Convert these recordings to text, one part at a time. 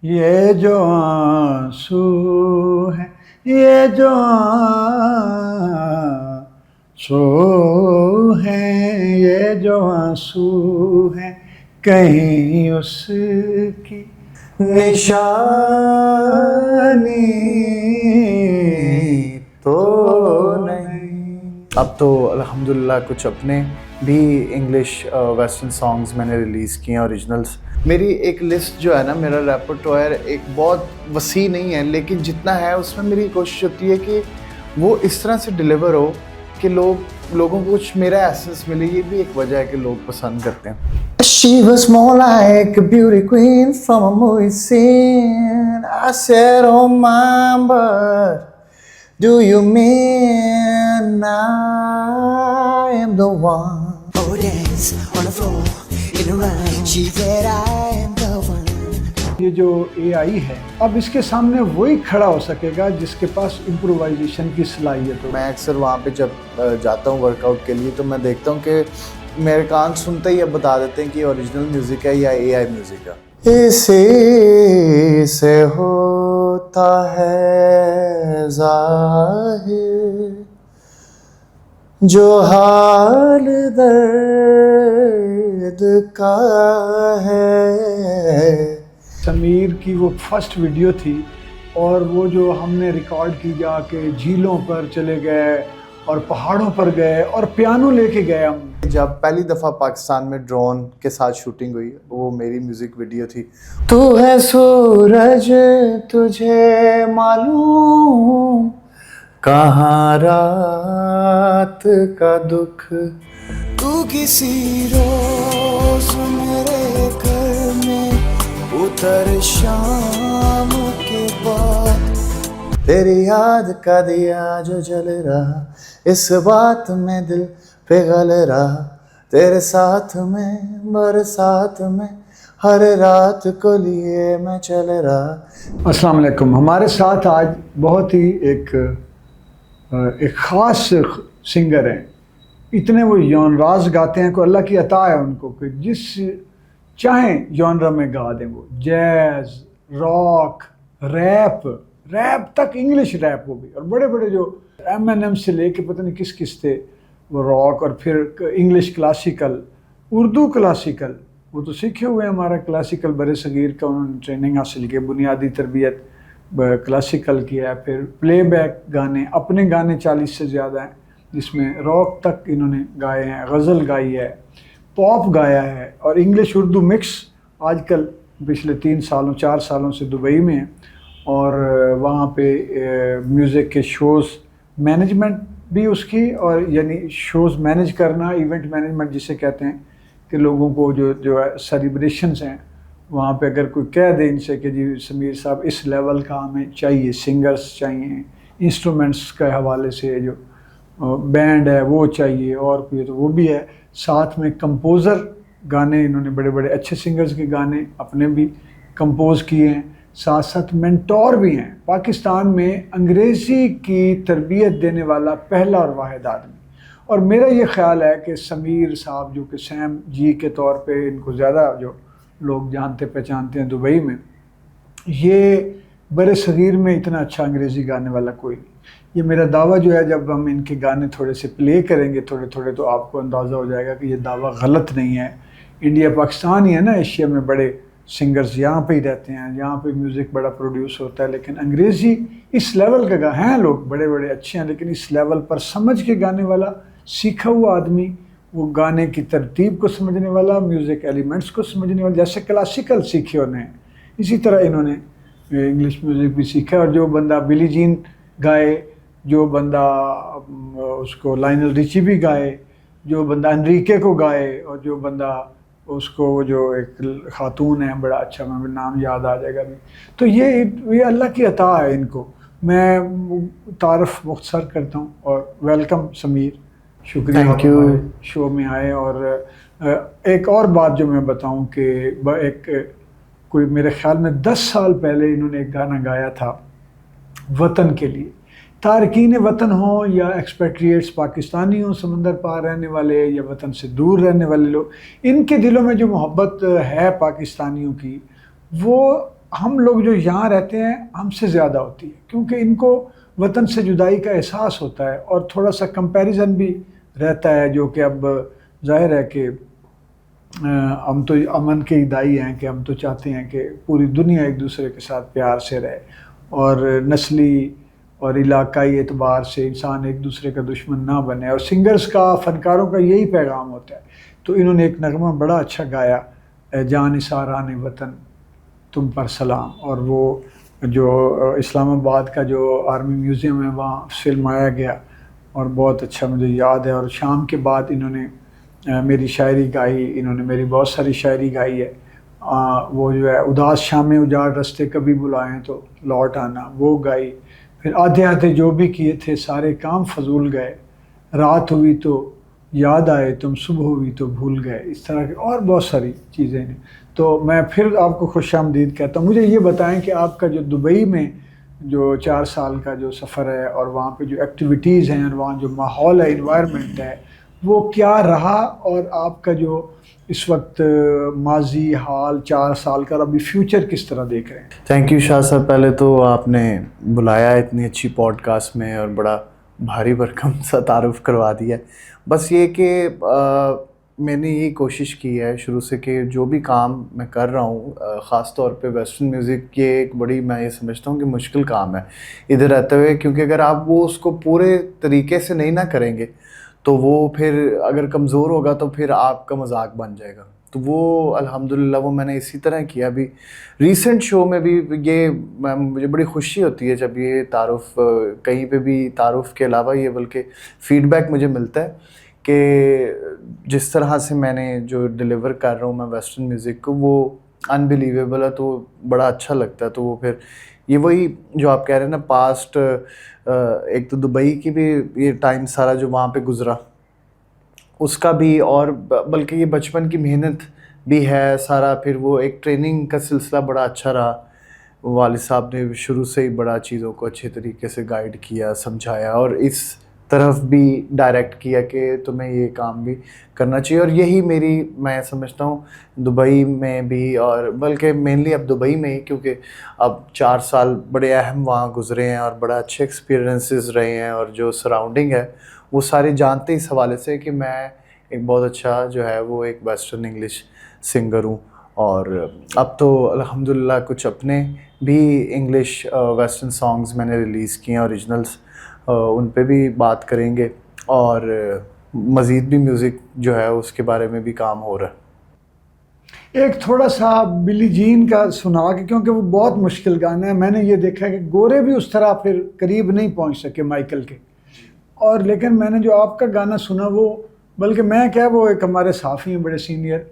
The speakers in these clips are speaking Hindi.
ये जो आंसू है, ये जो आंसू है, ये जो आंसू है, कहीं उसकी निशानी तो नहीं। अब तो अल्हम्दुलिल्लाह कुछ अपने भी इंग्लिश वेस्टर्न सॉन्ग्स मैंने रिलीज़ किए हैं ओरिजिनल्स। मेरी एक लिस्ट जो है ना, मेरा रेपर्टोयर एक बहुत वसी नहीं है, लेकिन जितना है उसमें मेरी कोशिश होती है कि वो इस तरह से डिलीवर हो कि लोगों को कुछ मेरा एसेंस मिले। ये भी एक वजह है कि लोग पसंद करते हैं। She was more like a beauty queen from a movie scene. I said, oh my, but do you mean I am the one? Oh, dance on the floor in a rhyme. She said I am the one. ये जो AI है, अब इसके सामने वही खड़ा हो सकेगा जिसके पास इम्प्रोवाइजेशन की सलाहियत हो। मैं अक्सर वहाँ पे जब जाता हूँ वर्कआउट के लिए, तो मैं देखता हूँ कि मेरे कान सुनते ही अब बता देते हैं कि ओरिजिनल म्यूजिक है या AI म्यूजिक है। इसी से होता है ज़ाहिर जो हाल दर्द का है। समीर की वो फर्स्ट वीडियो थी, और वो जो हमने रिकॉर्ड की जाके झीलों पर चले गए और पहाड़ों पर गए और पियानो लेके गए हम। जब पहली दफ़ा पाकिस्तान में ड्रोन के साथ शूटिंग हुई, वो मेरी म्यूज़िक वीडियो थी। तू है सूरज तुझे मालूम, कहाँ रात का दुख। तू किसी रोज मेरे घर में उतर शाम के बाद। तेरी याद का दिया जो जल रहा, इस बात में दिल पिघल रहा। तेरे साथ में बरसात में हर रात को लिए मैं चल रहा। अस्सलाम वालेकुम। हमारे साथ आज बहुत ही एक ख़ास सिंगर हैं। इतने वो जॉनरास गाते हैं, को अल्लाह की अता है उनको कि जिस चाहें जॉनरा में गा दें। वो जैज़, रॉक, रैप तक, इंग्लिश रैप वो भी, और बड़े बड़े जो M&M से लेके पता नहीं किस किस थे वो रॉक, और फिर इंग्लिश क्लासिकल, उर्दू क्लासिकल। वो तो सीखे हुए हैं हमारा क्लासिकल बड़े सगीर का, उन्होंने ट्रेनिंग हासिल की, बुनियादी तरबियत क्लासिकल किया है। फिर प्लेबैक गाने, अपने गाने 40 से ज़्यादा हैं, जिसमें रॉक तक इन्होंने गाए हैं, गज़ल गाई है, पॉप गाया है, और इंग्लिश उर्दू मिक्स। आजकल पिछले 4 सालों से दुबई में है, और वहाँ पे म्यूज़िक के शोज़ मैनेजमेंट भी उसकी, और यानी शोज़ मैनेज करना, इवेंट मैनेजमेंट जिसे कहते हैं, कि लोगों को जो है सेलिब्रेशंस हैं वहाँ पे अगर कोई कह दे इनसे कि जी समीर साहब इस लेवल का हमें चाहिए, सिंगर्स चाहिए, इंस्ट्रूमेंट्स के हवाले से जो बैंड है वो चाहिए, और कोई तो वो भी है। साथ में कंपोज़र, गाने इन्होंने बड़े बड़े अच्छे सिंगर्स के गाने अपने भी कंपोज़ किए हैं। साथ साथ मेंटोर भी हैं। पाकिस्तान में अंग्रेज़ी की तरबियत देने वाला पहला और वाहिद आदमी। और मेरा ये ख़्याल है कि समीर साहब, जो कि सैम जी के तौर पे इनको ज़्यादा जो लोग जानते पहचानते हैं दुबई में, ये बड़े सगीर में इतना अच्छा अंग्रेज़ी गाने वाला कोई नहीं। ये मेरा दावा जो है, जब हम इनके गाने थोड़े से प्ले करेंगे थोड़े थोड़े, तो आपको अंदाज़ा हो जाएगा कि ये दावा गलत नहीं है। इंडिया पाकिस्तान ही है ना, एशिया में बड़े सिंगर्स यहाँ पे ही रहते हैं, यहाँ पे म्यूज़िक बड़ा प्रोड्यूस होता है, लेकिन अंग्रेज़ी इस लेवल का हैं, लोग बड़े बड़े अच्छे हैं, लेकिन इस लेवल पर समझ के गाने वाला, सीखा हुआ आदमी, वो गाने की तरतीब को समझने वाला, म्यूज़िक एलिमेंट्स को समझने वाला, जैसे क्लासिकल सीखे उन्हें, इसी तरह इन्होंने इंग्लिश म्यूज़िक भी सीखा। और जो बंदा बिली जीन गाए, जो बंदा उसको लाइनल रिची भी गाए, जो बंदा एनरिके को गाए, और जो बंदा उसको जो एक खातून है बड़ा अच्छा, मैं नाम याद आ जाएगा भी। तो ये अल्लाह की अता है इनको। मैं तारफ़ मुख्तसर करता हूँ, और वेलकम समीर, शुक्रिया थैंक यू शो में आए। और एक और बात जो मैं बताऊं कि एक कोई मेरे ख्याल में 10 साल पहले इन्होंने एक गाना गाया था वतन के लिए। तारकीन वतन हों या एक्सपेट्रिएट्स पाकिस्तानी हों, समंदर पार रहने वाले या वतन से दूर रहने वाले लोग, इनके दिलों में जो मोहब्बत है पाकिस्तानियों की, वो हम लोग जो यहाँ रहते हैं हमसे ज़्यादा होती है, क्योंकि इनको वतन से जुदाई का एहसास होता है और थोड़ा सा कंपैरिजन भी रहता है, जो कि अब जाहिर है कि हम तो अमन के दाई हैं कि हम तो चाहते हैं कि पूरी दुनिया एक दूसरे के साथ प्यार से रहे और नस्ली और इलाकाई एतबार से इंसान एक दूसरे का दुश्मन ना बने, और सिंगर्स का, फनकारों का यही पैगाम होता है। तो इन्होंने एक नगमा बड़ा अच्छा गाया, जान निसारान वतन तुम पर सलाम, और वो जो इस्लामाबाद का जो आर्मी म्यूज़ियम है वहाँ फिल्माया गया और बहुत अच्छा मुझे याद है। और शाम के बाद इन्होंने मेरी शायरी गाई, इन्होंने मेरी बहुत सारी शायरी गाई है। वो जो है उदास शामें उजाड़ रस्ते कभी बुलाएं तो लौट आना, वो गाई। फिर आधे आधे जो भी किए थे सारे काम फजूल गए, रात हुई तो याद आए तुम, सुबह हुई तो भूल गए। इस तरह की और बहुत सारी चीज़ें हैं। तो मैं फिर आपको खुशामदीद कहता हूँ। मुझे ये बताएं कि आपका जो दुबई में जो 4 साल का जो सफ़र है और वहाँ पे जो एक्टिविटीज़ हैं और वहाँ जो माहौल है, इन्वायरमेंट है, वो क्या रहा, और आपका जो इस वक्त माजी हाल 4 साल का और अभी फ्यूचर किस तरह देख रहे हैं? थैंक यू शाह साहब, पहले तो आपने बुलाया इतनी अच्छी पॉडकास्ट में और बड़ा भारी भरकम सा तारुफ करवा दिया। बस ये कि मैंने यही कोशिश की है शुरू से कि जो भी काम मैं कर रहा हूँ, ख़ास तौर पे वेस्टर्न म्यूज़िक, ये एक बड़ी, मैं ये समझता हूँ कि मुश्किल काम है इधर रहते हुए, क्योंकि अगर आप वो उसको पूरे तरीके से नहीं ना करेंगे तो वो फिर अगर कमज़ोर होगा तो फिर आपका मजाक बन जाएगा। तो वो अल्हम्दुलिल्लाह वो मैंने इसी तरह किया। अभी रीसेंट शो में भी ये मुझे बड़ी खुशी होती है जब ये तारुफ कहीं पे भी, तारुफ के अलावा ये बल्कि फ़ीडबैक मुझे मिलता है कि जिस तरह से मैंने जो डिलीवर कर रहा हूँ मैं वेस्टर्न म्यूज़िक को, वो अनबिलीवेबल है, तो बड़ा अच्छा लगता है। तो वो फिर ये वही जो आप कह रहे हैं ना, पास्ट एक तो दुबई की भी ये टाइम सारा जो वहाँ पे गुज़रा उसका भी, और बल्कि ये बचपन की मेहनत भी है सारा। फिर वो एक ट्रेनिंग का सिलसिला बड़ा अच्छा रहा, वालिद साहब ने शुरू से ही बड़ा चीज़ों को अच्छे तरीके से गाइड किया, समझाया और इस तरफ भी डायरेक्ट किया कि तुम्हें ये काम भी करना चाहिए। और यही मेरी, मैं समझता हूँ दुबई में भी, और बल्कि मेनली अब दुबई में ही, क्योंकि अब 4 साल बड़े अहम वहाँ गुजरे हैं और बड़ा अच्छे एक्सपीरियंसेस रहे हैं, और जो सराउंडिंग है वो सारे जानते इस हवाले से कि मैं एक बहुत अच्छा जो है वो एक वेस्टर्न इंग्लिश सिंगर हूँ। और अब तो अल्हम्दुलिल्लाह कुछ अपने भी इंग्लिश वेस्टर्न सॉन्ग्स मैंने रिलीज़ किए हैं, ओरिजिनल्स, उन पे भी बात करेंगे, और मज़ीद भी म्यूज़िक जो है उसके बारे में भी काम हो रहा है। एक थोड़ा सा बिली जीन का सुना के, क्योंकि वो बहुत मुश्किल गाना है। मैंने ये देखा है कि गोरे भी उस तरह फिर करीब नहीं पहुंच सके माइकल के, और लेकिन मैंने जो आपका गाना सुना वो, बल्कि मैं क्या, वो एक हमारे साफ़ी हैं बड़े सीनियर,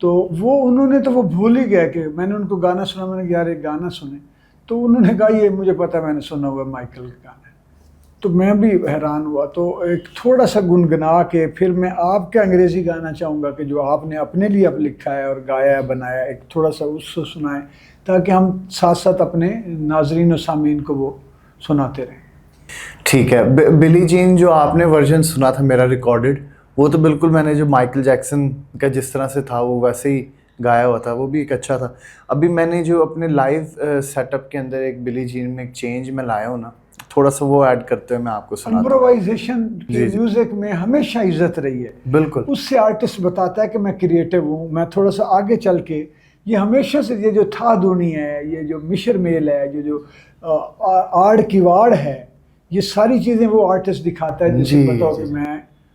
तो वो उन्होंने तो वो भूल ही गया कि मैंने उनको गाना सुना। मैंने कहा यार एक गाना सुने, तो उन्होंने कहा ये मुझे पता है, मैंने सुना हुआ माइकल का गाना है। तो मैं भी हैरान हुआ। तो एक थोड़ा सा गुनगुना के फिर मैं आपका अंग्रेज़ी गाना चाहूँगा कि जो आपने अपने लिए अब लिखा है और गाया है, बनाया, एक थोड़ा सा उसको सुनाएं, ताकि हम साथ साथ अपने नाजरीन और सामीन को वो सुनाते रहें। ठीक है। बिली जीन जो आपने वर्जन सुना था मेरा रिकॉर्डेड, वो तो बिल्कुल मैंने जो माइकल जैक्सन का जिस तरह से था वो वैसे ही गाया हुआ था, वो भी एक अच्छा था। अभी मैंने जो अपने लाइव सेटअप के अंदर एक बिली जीन में एक चेंज में लाया हूँ ना, थोड़ा सा वो ऐड करते हुए मैं आपको सुनाता हूँ। इम्प्रोवाइजेशन की म्यूज़िक में हमेशा इज्जत रही है, बिल्कुल। उससे आर्टिस्ट बताता है कि मैं क्रिएटिव हूँ। मैं थोड़ा सा आगे चल के, ये हमेशा से ये जो था दूनी है, ये जो मिशर मेल है, जो आड़ की वाड़ है, ये सारी चीज़ें वो आर्टिस्ट दिखाता है, जिससे बताओ कि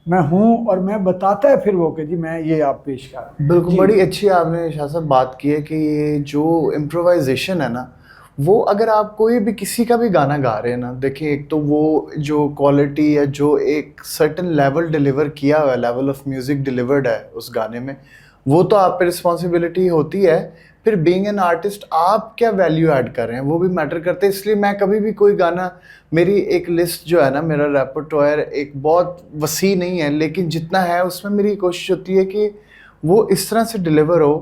मैं हूँ, और मैं बताता है फिर वो कि जी मैं ये आप पेश कर रहा हूँ। बिल्कुल, बड़ी अच्छी आपने शाह साहब बात की है कि ये जो इम्प्रोवाइजेशन है ना, वो अगर आप कोई भी किसी का भी गाना गा रहे हैं ना, देखिए एक तो वो जो क्वालिटी है, जो एक सर्टेन लेवल डिलीवर किया हुआ है, लेवल ऑफ म्यूज़िक डिलीवर्ड है उस गाने में, वो तो आप पे रिस्पॉन्सिबिलिटी होती है। फिर बीइंग एन आर्टिस्ट आप क्या वैल्यू ऐड कर रहे हैं वो भी मैटर करते हैं। इसलिए मैं कभी भी कोई गाना, मेरी एक लिस्ट जो है ना, मेरा रेपर्टोयर एक बहुत वसी नहीं है, लेकिन जितना है उसमें मेरी कोशिश होती है कि वो इस तरह से डिलीवर हो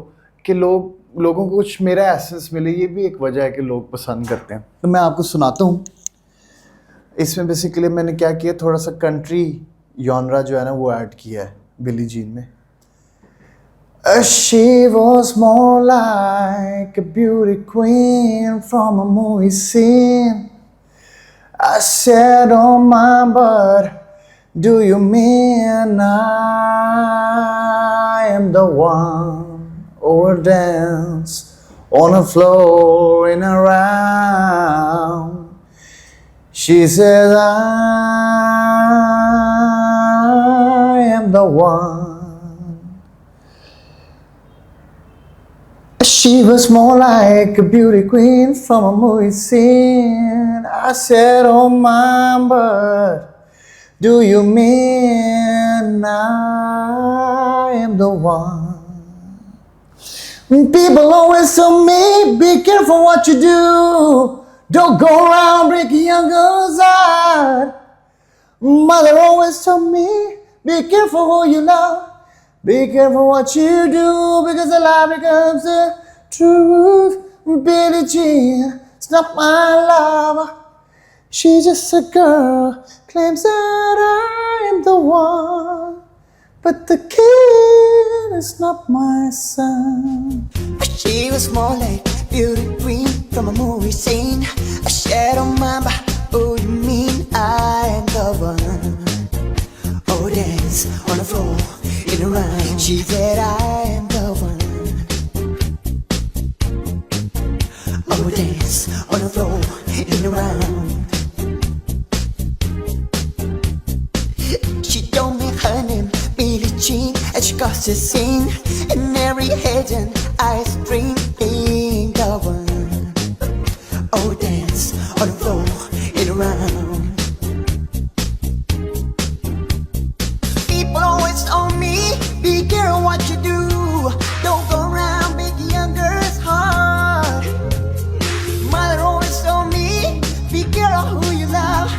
कि लोगों को कुछ मेरा एसेंस मिले। ये भी एक वजह है कि लोग पसंद करते हैं। तो मैं आपको सुनाता हूँ। इसमें बेसिकली मैंने क्या किया, थोड़ा सा कंट्री जॉनरा जो है ना वो ऐड किया है बिली जीन में। She was more like a beauty queen from a movie scene. I said, oh my, but do you mean I am the one who will dance on the floor in a round? She said, I am the one. She was more like a beauty queen from a movie scene. I said, oh my, but do you mean I am the one? People always tell me, be careful what you do. Don't go around breaking young girls' heart. Mother always told me, be careful who you love. Be careful what you do, because the lie becomes the truth. Billie Jean, it's not my love. She's just a girl, claims that I am the one. But the kid is not my son. She was more like beauty queen from a movie scene. A shadow mama, oh you mean I am the one. Oh dance on the floor in a round. She said I am the one. Oh dance on the floor in a round. She told me her name Billie Jean, and she got to sing in every head and ice cream being the one. Oh dance on the floor in a round. People always told me, be careful what you do. Don't go around breaking young girls' heart. Mother always told me, be careful who you love.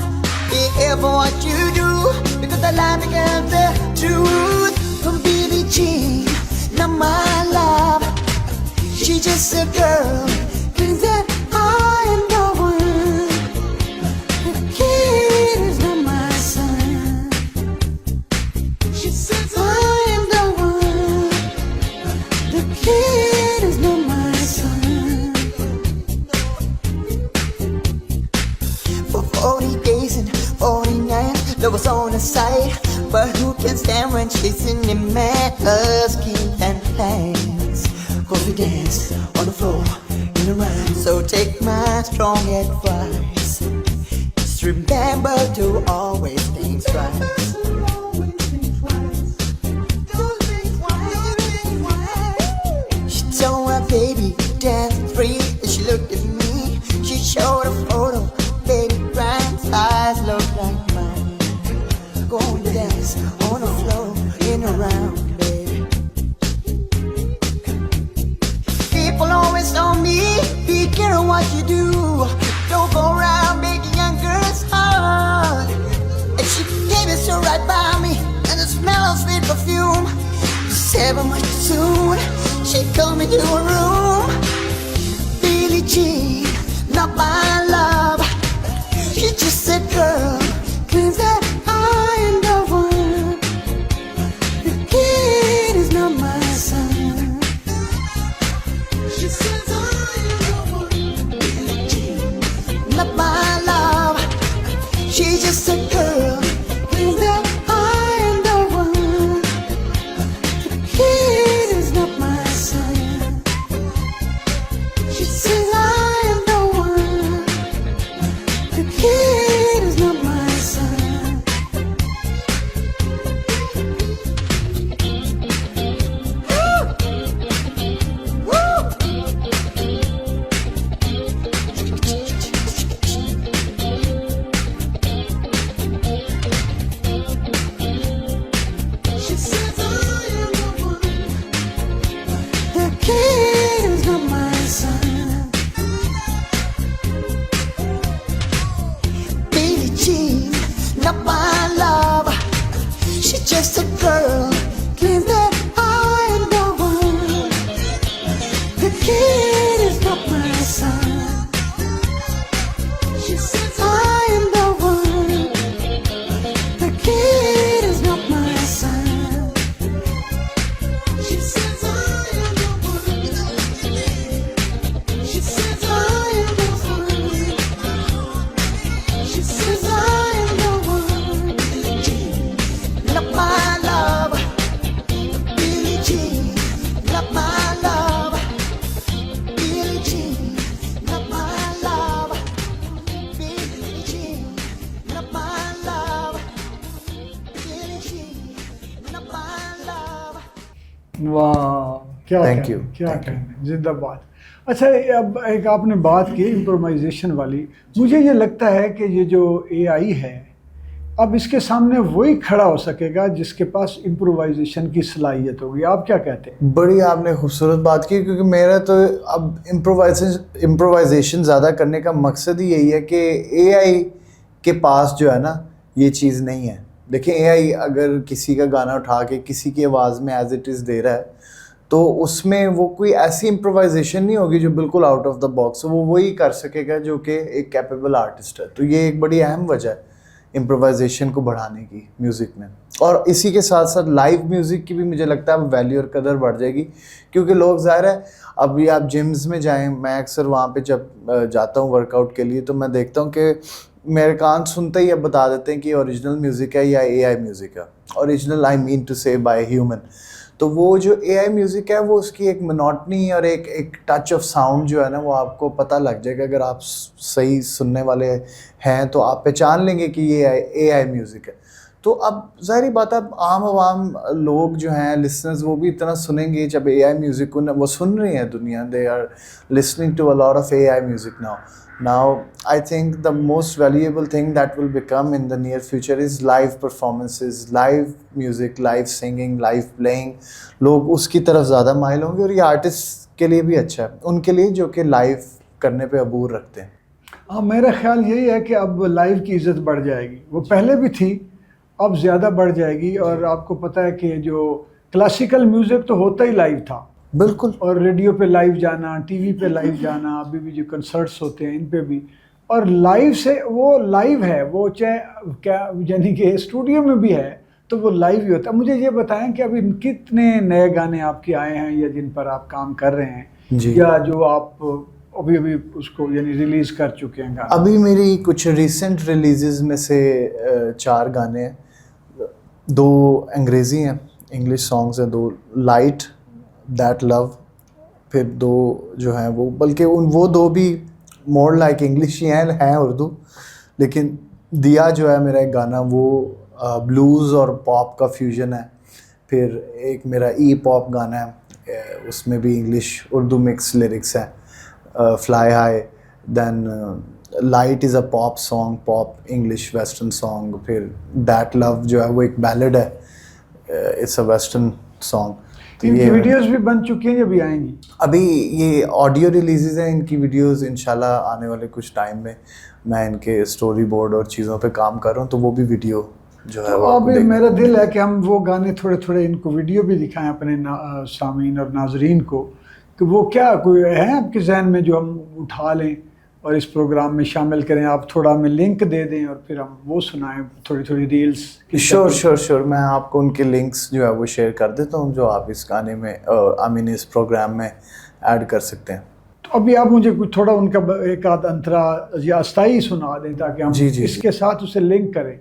Be careful what you do, because the lie becomes the truth. From Billie Jean, not my love. She's just a girl, claims that I am the one. The kid is not my son. She says I am the one. The kid is not my son. For 40 days and 40 nights, love was on the side. But who can stand when chasing a man, asking and plans? Cause we dance on the floor in a round. So take my strong advice. Just remember to always think twice. She told her baby dance free, and she looked at me. She showed a photo, baby Brian's eyes look like mine. Go and dance on the floor in a round, baby. People always told me, be careful what you do. Don't go around making young girls' heart. And she came and stood right by me, and the smell of sweet perfume. 7 months soon, she come into a room. Billie Jean, not my love. She's just a girl, claims that I am the one. The kid is not my son. She says I am the one. Billie Jean, not my love. She's just a girl, claims that I am the one. The kid is not my son. वाह, क्या Thank कहने, you, क्या thank you. कहने, जिंदाबाद। अच्छा, अब एक आपने बात की इम्प्रोवाइजेशन वाली, मुझे ये लगता है कि ये जो एआई है, अब इसके सामने वही खड़ा हो सकेगा जिसके पास इम्प्रोवाइजेशन की सलाहियत होगी। आप क्या कहते हैं? बड़ी आपने खूबसूरत बात की, क्योंकि मेरा तो अब इम्प्रोवाइजेशन ज़्यादा करने का मकसद ही यही है कि एआई के पास जो है ना, ये चीज़ नहीं है। देखिए, एआई अगर किसी का गाना उठा के किसी की आवाज़ में एज इट इज़ दे रहा है, तो उसमें वो कोई ऐसी इम्प्रोवाइजेशन नहीं होगी जो बिल्कुल आउट ऑफ द बॉक्स, वो वही कर सकेगा जो कि एक कैपेबल आर्टिस्ट है। तो ये एक बड़ी अहम वजह है इम्प्रोवाइजेशन को बढ़ाने की म्यूज़िक में। और इसी के साथ साथ लाइव म्यूज़िक की भी मुझे लगता है अब वैल्यू और कदर बढ़ जाएगी, क्योंकि लोग ज़ाहिर है, अभी आप जिम्स में जाएं, मैं अक्सर वहाँ पे जब जाता हूँ वर्कआउट के लिए, तो मैं देखता हूँ कि मेरे कान सुनते ही अब बता देते हैं कि ओरिजिनल म्यूज़िक है या एआई म्यूज़िक है। ओरिजिनल आई मीन टू से बाय ह्यूमन। तो वो जो एआई म्यूज़िक है, वो उसकी एक मोनोटनी और एक टच ऑफ साउंड जो है ना, वो आपको पता लग जाएगा। अगर आप सही सुनने वाले हैं तो आप पहचान लेंगे कि ये एआई म्यूज़िक है। तो अब ज़ाहिर बात है, आम आवाम लोग जो हैं, लिसनर्स, वो भी इतना सुनेंगे जब एआई म्यूज़िक को वो सुन रही है दुनिया। They are listening to a lot of AI music now. Now, I think the most valuable thing that will become in the near future is live performances, live music, live singing, live playing. लोग उसकी तरफ ज़्यादा माइल होंगे, और ये आर्टिस्ट के लिए भी अच्छा है, उनके लिए जो कि लाइव करने पे अबूर रखते हैं। हाँ, मेरा ख्याल यही है कि अब लाइव की इज़्ज़त बढ़ जाएगी। वो पहले भी थी, अब ज़्यादा बढ़ जाएगी। और आपको पता है कि जो क्लासिकल म्यूज़िक तो होता ही लाइव था, बिल्कुल। और रेडियो पे लाइव जाना, टीवी पे लाइव जाना, अभी भी जो कंसर्ट्स होते हैं इन पे भी, और लाइव से वो लाइव है, वो चाहे क्या, यानी कि स्टूडियो में भी है तो वो लाइव ही होता है। मुझे ये बताएं कि अभी कितने नए गाने आपके आए हैं, या जिन पर आप काम कर रहे हैं, जी। या जो आप अभी अभी उसको यानी रिलीज कर चुके हैं गाने? अभी मेरी कुछ रिसेंट रिलीजेस में से 4 गाने हैं, 2 अंग्रेज़ी हैं, इंग्लिश सॉन्ग्स हैं, 2 लाइट, दैट लव, फिर 2 जो हैं वो, बल्कि वो 2 भी मोर लाइक इंग्लिश ही हैं उर्दू। लेकिन दिया जो है मेरा एक गाना, वो ब्लूज़ और पॉप का फ्यूजन है। फिर एक मेरा पॉप गाना है, उसमें भी इंग्लिश उर्दू मिक्स लिरिक्स हैं। Fly high, then light is a pop song, pop English western song. फिर दैट लव जो है वो एक बैलेड है, इट्स अ वेस्टर्न सॉन्ग। तो इनकी ये वीडियोस भी बन चुकी हैं या भी आएंगी? अभी ये ऑडियो रिलीजेस हैं, इनकी वीडियोस इंशाल्लाह आने वाले कुछ टाइम में मैं इनके स्टोरी बोर्ड और चीज़ों पे काम कर रहा हूँ, तो वो भी वीडियो जो है तो वो आपको अभी देखने मेरा को दिल है कि हम वो गाने थोड़े थोड़े इनको वीडियो भी दिखाएं अपने सामीन और नाजरीन को, कि वो क्या कोई है आपके जहन में जो हम उठा लें और इस प्रोग्राम में शामिल करें। आप थोड़ा हमें लिंक दे दें और फिर हम वो सुनाएं, थोड़ी थोड़ी रील्स। श्योर मैं आपको उनके लिंक्स जो है वो शेयर कर देता हूँ, जो आप इस गाने में आई मीन इस प्रोग्राम में ऐड कर सकते हैं। तो अभी आप मुझे कुछ थोड़ा उनका एक आध अंतरा या अस्थाई सुना दें, ताकि हम जी, जी, इसके साथ उसे लिंक करें।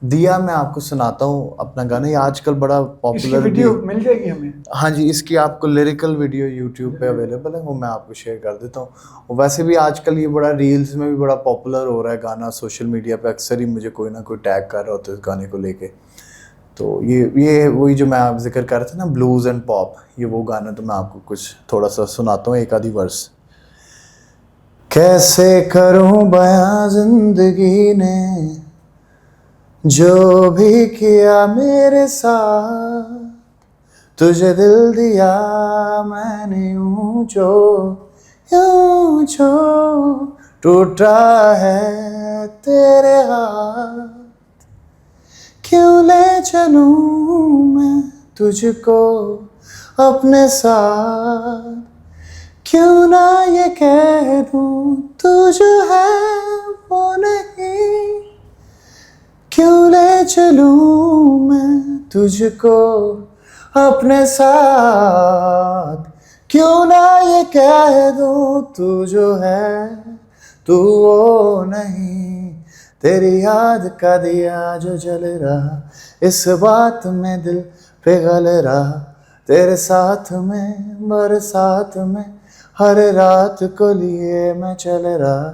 दिया मैं आपको सुनाता हूँ अपना गाना, ये आजकल बड़ा इसकी पॉपुलर वीडियो मिल जाएगी हमें? हाँ जी, इसकी आपको लिरिकल वीडियो यूट्यूब पे अवेलेबल है, वो मैं आपको शेयर कर देता हूँ। वैसे भी आजकल ये बड़ा रील्स में भी बड़ा पॉपुलर हो रहा है गाना, सोशल मीडिया पे अक्सर ही मुझे कोई ना कोई टैग कर रहा होता है इस गाने को लेके। तो ये वही जो मैं आप जिक्र कर रहा था ना, ब्लूज़ एंड पॉप, ये वो गाना। तो मैं आपको कुछ थोड़ा सा सुनाता हूँ, एक आधी वर्स। कैसे करूँ बयां जिंदगी ने जो भी किया मेरे साथ, तुझे दिल दिया मैंने यूं जो टूटा है तेरे हाथ। क्यों ले चलूं मैं तुझको अपने साथ, क्यों ना ये कह दूं तू जो है वो नहीं। क्यों ले चलूं मैं तुझको अपने साथ, क्यों ना ये कह दूं तू जो है तू वो नहीं। तेरी याद का दिया जो जल रहा, इस बात में दिल पिघल रहा। तेरे साथ में बरसात में हर रात को लिए मैं चल रहा।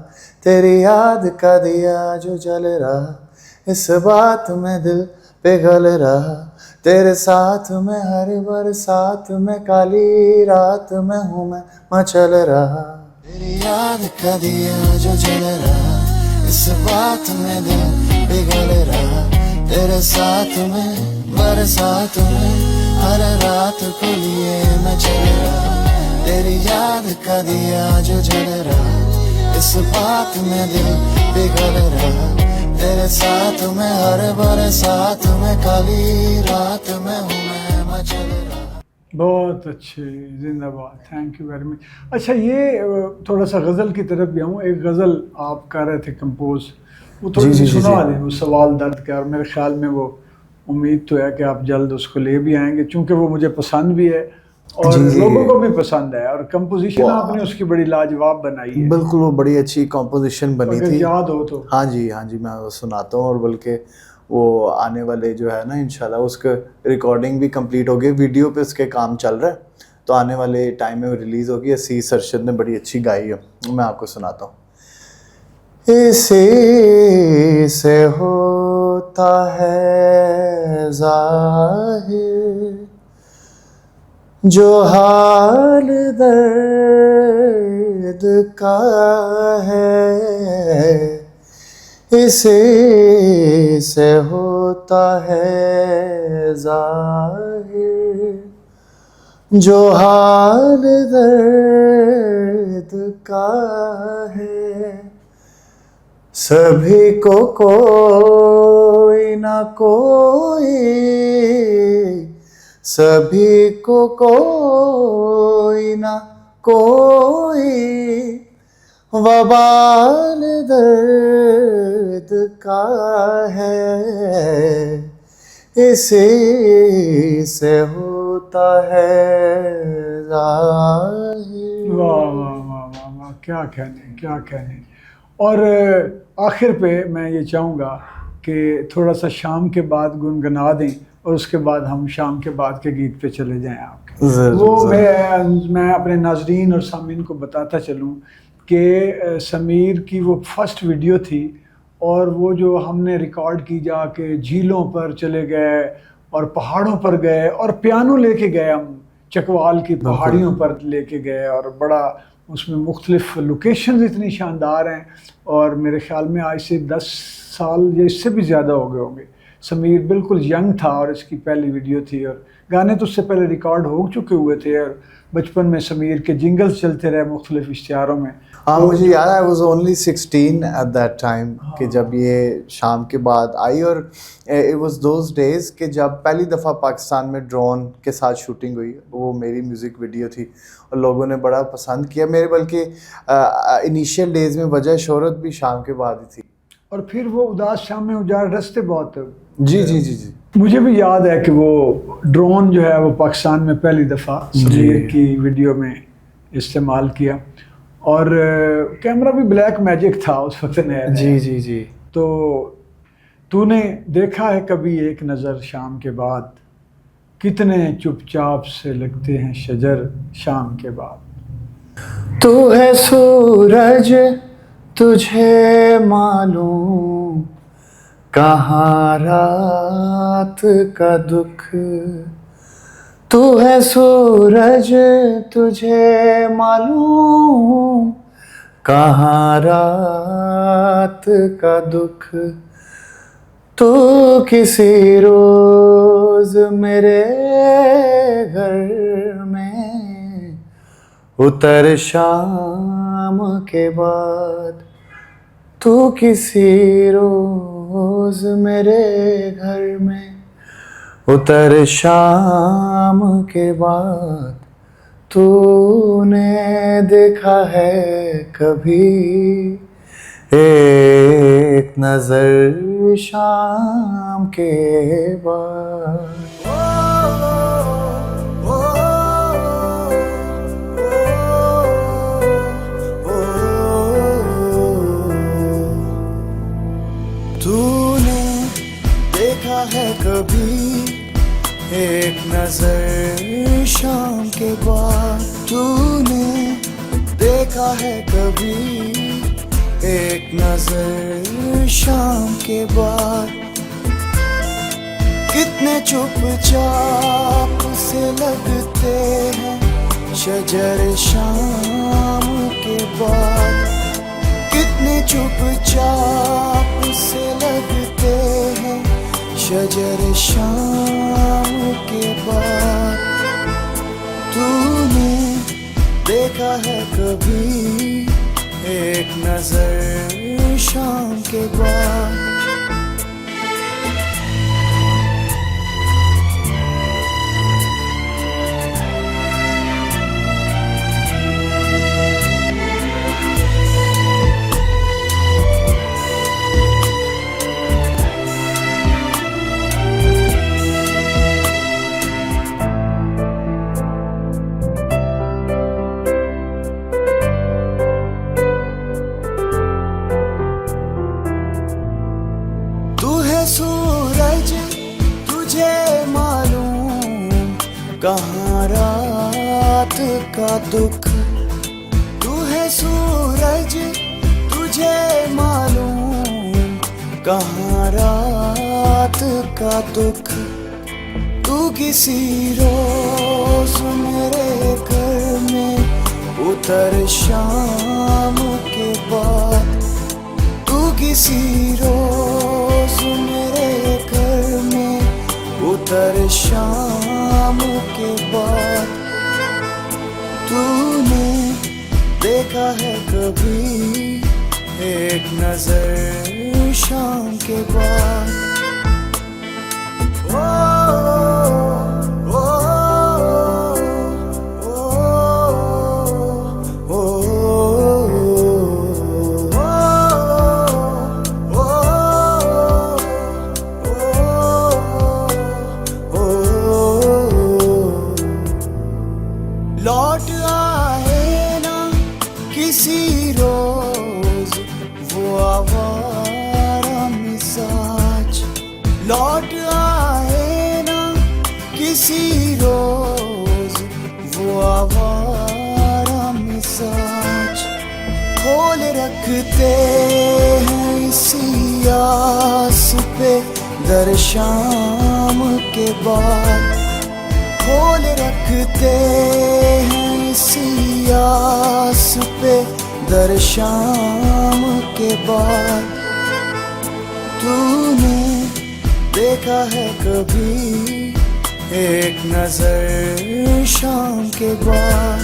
तेरी याद का दिया जो जल रहा, इस बात में दिल पिघल रहा। तेरे साथ में हर बरसात में काली रात में हूँ मैं मचल रहा। तेरी याद का दिया जो जल रहा, इस बात में दिल पिघल रहा। तेरे साथ में बरसात में हर रात को लिए मैं चल रहा। तेरी याद का दिया जो जल रहा, इस बात में दिल पिघल रहा। तेरे साथ में हर बरसात में काली रात में हूँ मैं मचल रहा। बहुत अच्छे, जिंदाबाद, थैंक यू वेरी मच। अच्छा, ये थोड़ा सा गज़ल की तरफ भी आऊँ। एक गज़ल आप कर रहे थे कंपोज, वो थोड़ी जी, सी जी, सुना जी। दें। वो सवाल दर्द का, और मेरे ख्याल में वो उम्मीद तो है कि आप जल्द उसको ले भी आएंगे, क्योंकि वो मुझे पसंद भी है और जी, जी। लोगों को भी पसंद है, और कंपोजिशन वाह। आपने उसकी बड़ी लाजवाब बनाई है। बिल्कुल, वो बड़ी अच्छी कॉम्पोजिशन बनी अगर थी। याद हो तो। हाँ जी, हाँ जी, मैं वो सुनाता हूँ। और बल्कि वो आने वाले जो है ना, इंशाल्लाह उसका रिकॉर्डिंग भी कंप्लीट हो गई, वीडियो पे उसके काम चल रहा है, तो आने वाले टाइम में वो रिलीज़ होगी। असीस अरशद ने बड़ी अच्छी गाई है, मैं आपको सुनाता हूँ। इसी से होता है ज़ाहिर जो हाल दर्द का है, इसी से होता है ज़ाहिर जो हाल दर्द का है। सभी को कोई ना कोई, सभी को कोई ना कोई वबाल दर्द का है, इसी से होता है ज़ाहिर। वाह वाह वाह वाह वाह, क्या कहने, क्या कहने। और आखिर पे मैं ये चाहूँगा कि थोड़ा सा शाम के बाद गुनगुना दें, और उसके बाद हम शाम के बाद के गीत पे चले जाएं आपके। वो मैं अपने नाजरीन और सामीन को बताता चलूँ कि समीर की वो फर्स्ट वीडियो थी, और वो जो हमने रिकॉर्ड की जाके झीलों पर चले गए और पहाड़ों पर गए, और पियानो लेके गए हम चकवाल की पहाड़ियों पर लेके गए, और बड़ा उसमें मुख्तलिफ लोकेशंस इतनी शानदार हैं। और मेरे ख्याल में आज से 10 साल या इससे भी ज़्यादा हो गए होंगे। समीर बिल्कुल यंग था और इसकी पहली वीडियो थी, और गाने तो उससे पहले रिकॉर्ड हो चुके हुए थे, और बचपन में समीर के जिंगल्स चलते रहे मुख्तलिफ इश्तिहारों में। हाँ, मुझे याद है, I was only 16 at that time कि जब ये शाम के बाद आई। और इट वाज दोज डेज कि जब पहली दफ़ा पाकिस्तान में ड्रोन के साथ शूटिंग हुई। वो मेरी म्यूज़िक वीडियो थी और लोगों ने बड़ा पसंद किया मेरे, बल्कि इनिशियल डेज में वजह शोहरत भी शाम के बाद ही थी। और फिर वो उदास शाम में उजाड़ रस्ते बहुत। जी जी जी जी। मुझे भी याद है कि वो ड्रोन जो है वो पाकिस्तान में पहली दफ़ा समीर की वीडियो में इस्तेमाल किया, और कैमरा भी ब्लैक मैजिक था उस वक्त नया। जी जी जी। तो तूने देखा है कभी एक नज़र शाम के बाद, कितने चुपचाप से लगते हैं शजर शाम के बाद। तू है सूरज तुझे मालूम, कहाँ रात का दुख। तू है सूरज तुझे मालूम, कहाँ रात का दुख। तू किसी रोज मेरे घर में उतर शाम के बाद। तू किसी रोज मेरे घर में उतर शाम के बाद। तूने देखा है कभी एक नजर शाम के बाद। तूने देखा है कभी एक नजर शाम के बाद। तूने देखा है कभी एक नजर शाम के बाद। कितने चुपचाप से लगते हैं शजर शाम के बाद, कितने चुपचाप से लगते हैं शजर शाम के बाद। तूने देखा है कभी एक नजर शाम के बाद? सूरज तुझे मालूम कहाँ रात का दुख, तू है सूरज तुझे मालूम कहाँ रात का दुख। तू किसी रोज मेरे घर में उतर शाम के बाद, तू किसी रोज मेरे घर में उतर शाम के बाद। तूने देखा है कभी एक नजर शाम के बाद? ओ, ओ, ओ, ओ, लौट आए ना किसी रोज वो आवारा मिजाज, लौट आए ना किसी रोज वो आवारा मिजाज। खोल रखते हैं इसी आस पे दर शाम के बाद, खोल रखते हैं इसी आस पे दर शाम के बाद। तूने देखा है कभी एक नजर शाम के बाद?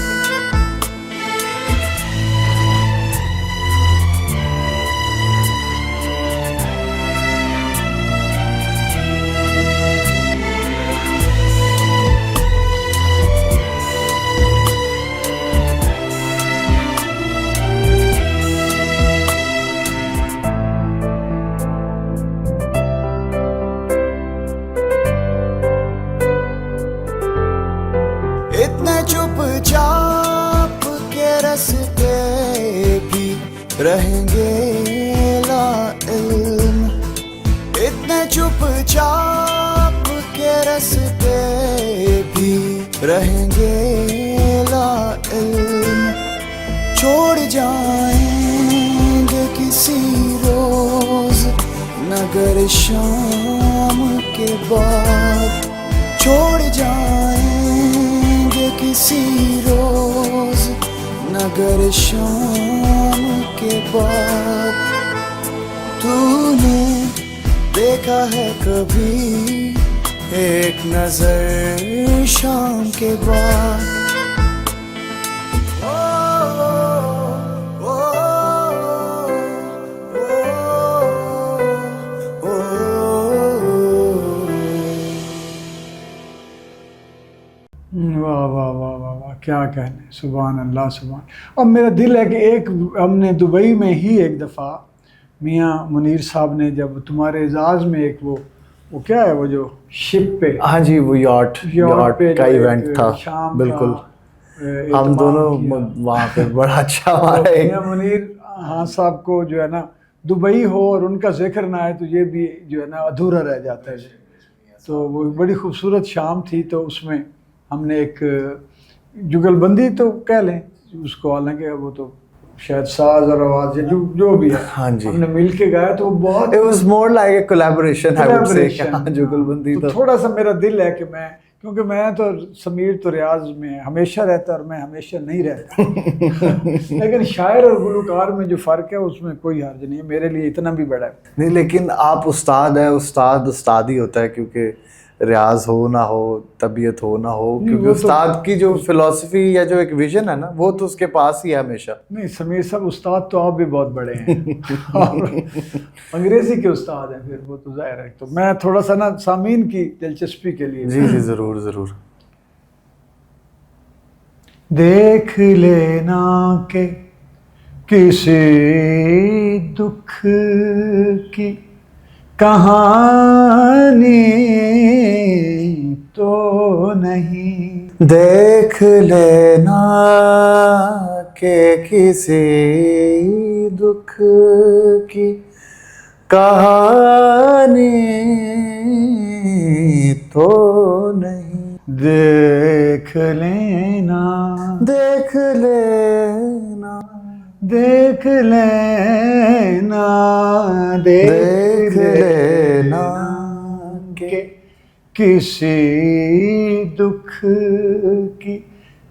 इतने चुपचाप के रस्ते भी रहेंगे ला इल्म, इतने चुपचाप के रस्ते भी रहेंगे ला इल्म। छोड़ जाएंगे किसी रोज नगर शाम के बाद, छोड़ जाएंगे किसी रोज नगर शाम के बाद। तूने देखा है कभी एक नजर शाम के बाद? वाह वाह वाह वाह वाह, क्या कहने, सुभान अल्लाह सुभान। और मेरा दिल है कि एक हमने दुबई में ही एक दफ़ा मियाँ मुनीर साहब ने जब तुम्हारे एजाज़ में एक वो क्या है वो जो शिप पे, हाँ जी, वो यॉट पे का जो इवेंट एक था, शाम बिल्कुल। का हम दोनों वहाँ पे बड़ा अच्छा हमारा एक मियाँ मुनीर हाँ साहब को जो है ना दुबई हो और उनका जिक्र ना आए तो ये भी जो है ना अधूरा रह जाता है। तो वो बड़ी खूबसूरत शाम थी, तो उसमें हमने एक जुगलबंदी तो कह लें उसको, हालांकि वो तो शायद साज और आवाज जो जो भी है, हाँ जी। हमने मिल के गाया तो वो बहुत It was more like a collaboration, I would say. collaboration, हाँ, जुगलबंदी तो तो थोड़ा सा मेरा दिल है कि मैं, क्योंकि मैं तो समीर तो रियाज में हमेशा रहता और मैं हमेशा नहीं रहता लेकिन शायर और गुलकार में जो फ़र्क है उसमें कोई हर्ज नहीं है, मेरे लिए इतना भी बड़ा है। नहीं, लेकिन आप उस्ताद है, उस्ताद उस्ताद ही होता है, क्योंकि रियाज हो ना हो, तबीयत हो ना हो, नहीं, क्योंकि वो तो- उस्ताद की जो फिलॉसफी या जो एक विजन है ना, वो तो उसके पास ही है हमेशा। नहीं समीर साहब, उस्ताद तो आप भी बहुत बड़े हैं और अंग्रेजी के उस्ताद हैं, फिर वो तो जाहिर है। तो मैं थोड़ा सा ना सामीन की दिलचस्पी के लिए जी जी, जरूर जरूर। देख लेना के किसी दुख की कहानी तो नहीं, देख लेना के किसी दुख की कहानी तो नहीं, देख लेना, देख लेना, देख लेना, देख लेना के किसी दुख की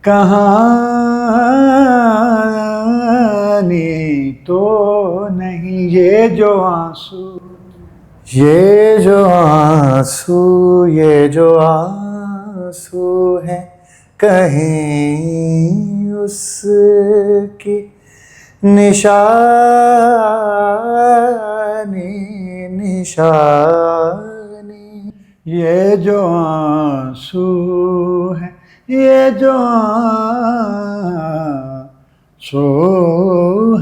कहानी तो नहीं, ये जो आंसू, ये जो आंसू, ये जो आंसू है कहीं उसकी निशानी, निशानी, ये जो आंसू है, ये जो आंसू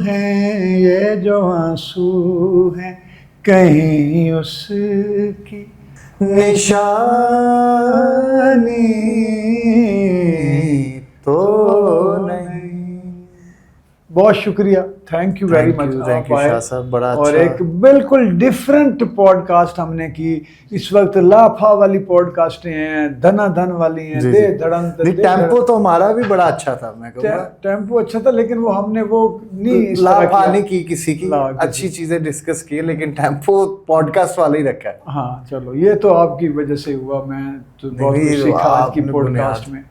है, ये जो आंसू है कहीं उसकी निशानी तो नहीं। बहुत शुक्रिया, thank you very much. Thank you Shah साहब, बड़ा अच्छा। और एक बिल्कुल डिफरेंट पॉडकास्ट हमने की। इस वक्त लाफा वाली पॉडकास्टें हैं, धना धन वाली हैं, दे धड़न टेम्पो तो हमारा भी बड़ा अच्छा था, मैं कहूँगा। टेम्पो अच्छा था, लेकिन वो हमने वो नहीं इस तरह लाफा किया। नहीं की किसी की, ला- अच्छी चीजें डिस्कस की, लेकिन टेम्पो पॉडकास्ट वाला ही रखा है। हाँ चलो, ये तो आपकी वजह से हुआ, मैं तो बहुत नहीं, कुछ सीखा आज की आपने पॉडकास्ट बुनियाद- में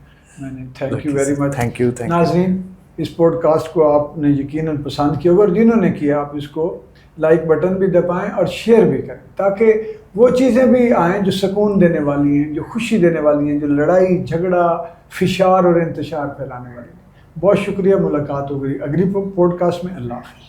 मैंने। Thank you very much. Thank you, thank you. नाज़रीन, इस पॉडकास्ट को आपने यकीनन पसंद किया होगा, और जिन्होंने किया आप इसको लाइक बटन भी दबाएं और शेयर भी करें, ताकि वो चीज़ें भी आएँ जो सुकून देने वाली हैं, जो खुशी देने वाली हैं, जो लड़ाई झगड़ा फिशार और इंतशार फैलाने वाली हैं। बहुत शुक्रिया, मुलाकात हो गई अगली पॉडकास्ट में। अल्लाह हाफ़िज़।